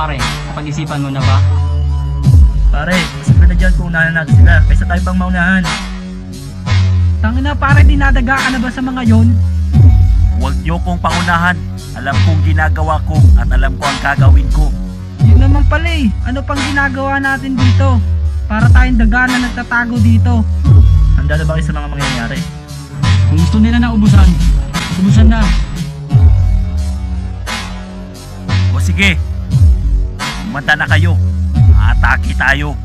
pare, napag-isipan mo na ba? Pare, mas na dyan kung unahan natin sila kaysa tayo pang maunahan. Tangina pare, dinadaga ka na ba sa mga yon? Huwag niyo kong pangunahan. Alam kong ginagawa ko at alam ko ang gagawin ko. Yun naman pala eh. Ano pang ginagawa natin dito? Para tayong daga na nagtatago dito. Handa na ba kayo sa mga mangyayari? Kung gusto nila na ubusan na. O sige, umanda na kayo. Atake tayo.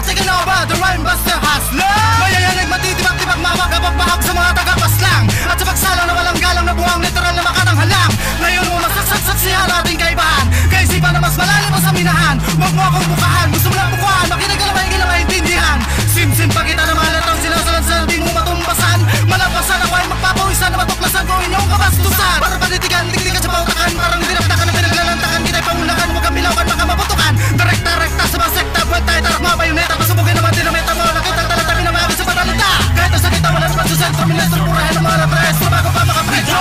Taking over the Rhymebuster Hustler. Mayayanig matitibak-tibak mapagkabag-bahag sa mga taga-paslang. At sa pagsalang na walang galang na buwang literal na makatanghalang. Ngayon mo masaksak-saksihan ating kaibahan. Kaisipan na mas malalim mo sa minahan. Huwag mo akong bukahan, gusto mo lang bukuhan. Makinig ka na mahigil na maintindihan. Sim-sim pa kita na malatang sinasalansan. Di mo matumbasan, malampasan ako ay magpapawisan na matuklasan ko inyong kabastusan. Para panitigan, tigtigan sa pautakan. Parang dinaptakan na pinaglalantakan. Kita'y pangulakan, huwag kang bilawan, baka maputukan. Direkta-rekta sa mga sekta, buwan tayo tarak mga bayoneta. Pasubugin naman din ang meta mo. Nakita ang talata, pinamagin sa patalita. Kahit na sa kita, wala naman sa sentro. Ministro, purahin ang mga natres. Bago pa makapresyo.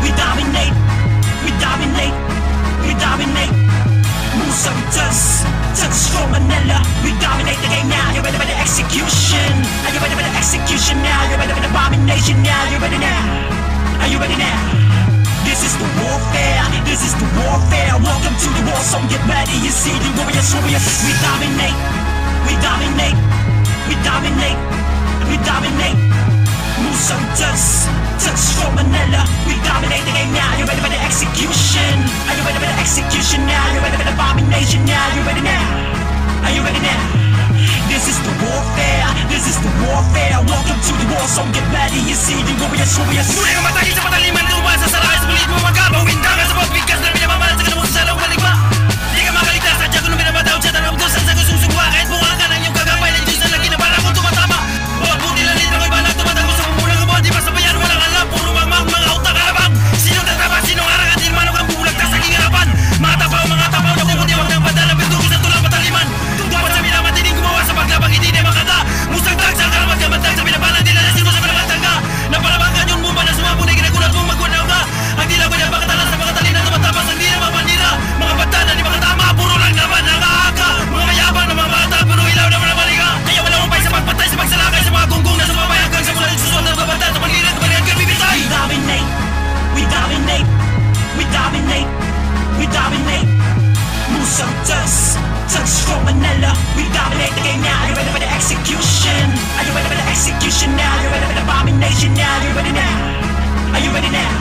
We dominate. We dominate. We dominate. Moves on dust. Touch from Manila. We dominate the game now. You ready for the execution? Are you ready for the execution now? You ready for the abomination now? You ready now? Are you ready now? This is the warfare. This is the warfare. Welcome to the war zone. Get ready. You see the warriors. We dominate. We dominate. We dominate. We dominate. Moves on dust. Touch from Manila. We dominate the game now. You ready for the execution? Are you ready for the execution now? You ready for the abomination now? You ready now? Are you ready now? This is the warfare. This is the warfare. Welcome to the war zone. Get ready. You see the warriors. Muli kang matagi sa pataliman. Tuwan sa sarakay sa bulit mo magkabawin. Tangan sa pagbigas na pinamamalan sa kanamusa sa lawang baligba. Di ka makaligtas at siya kung pinamataw siya. Tanong doon sa susungwa. Kahit bunga ka ng iyong kagambay na Diyos na lagi na parang kung tumatama. Bawat buti lang nito ko'y balang tumatang sa mumulang kabon. Di pa sabayan walang alam. Puro mga utak harapang. Sinong tatapa, sinong harang at ilmanong ang bubulag ta sa aking harapan. Mga tapaw na kukundiwag ng banda ng pintugi sa tulang pataliman. Tungkol sa minamatining gumawa sa paglabang hindi na makata. Musang tag sa karamat ka bantag sa pinapalang nila na sino sa pinamatang ka. Napalabakan yung mumba na sumapunay ginagulat mong magkunaw ka. Ang tila ko niya pakatalan sa mga talina tumatapas ang di na mapanira. Mga bata na di makatama, puro lang naman ang aaka. Mga mayabang na mga bata, puro ilaw naman ang maliga. Kaya wala mong pay sa pagpatay sa pagsalakay sa mga gunggong na sumabayagang sa mula susunod na babanta sa paglilan sa palihan ka bibitay. We dominate. We dominate. We dominate. We dominate. Moves on dust. Touch from Manila. We dominate the game now. Are you ready for the execution? Are you ready for the execution now? Are you ready for the abomination now? Are you ready now? Are you ready now?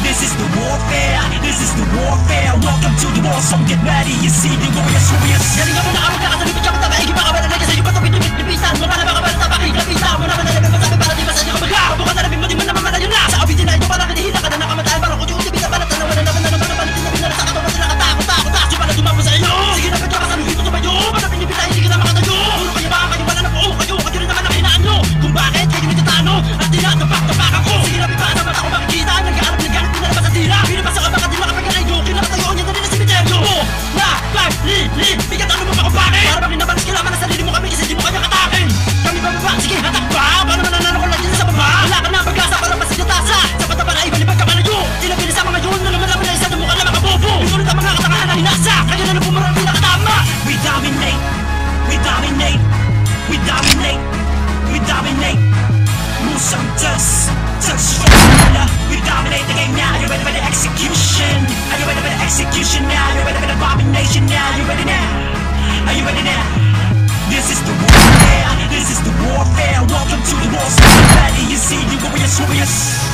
This is the warfare. This is the warfare. Welcome to the war zone. Get ready. You see the warriors. Galing ka mo na karong nakasabit siya kung tabaigin pa ka ba na nagya sa'yo patapit yung lipisan. Mapala ba ka ba na tabakig lapisan? Muna ba na labing masabi para di ba sa inyo kabagla? Bukan na labing mo di mo naman yun na. Sa opisina na ito para kinihila ka na nakamatay. Parang kung yung tibita pala tanawa na naman palitin na pinala sa katawan sila katakot. Action pala tumapo sa inyo. Sige na petya ka sa nabito sa bayo. Manapin yung pitay, sige na makatayo. Puro kayo ba kayo wala na po. Kayo rin naman ang hinaan nyo. Kung bakit kayo nagtatano at tinatapak-tapak ako. Sige na pipa na mata ko makikita. Nagkaarap na galit pinalabas sa tira. Pinabasa ka baka di makapagkakay nyo. Kinakatayoon niya na rin na simeteryo. Bigat ano mo pa kung bakit? Para bang ninabalas ka naman na sarili mo kami kasi di mo kanya katakin. Kami ba execution now. You ready now? Are you ready now? This is the warfare, this is the warfare. Welcome to the war society. You see, you glorious warriors.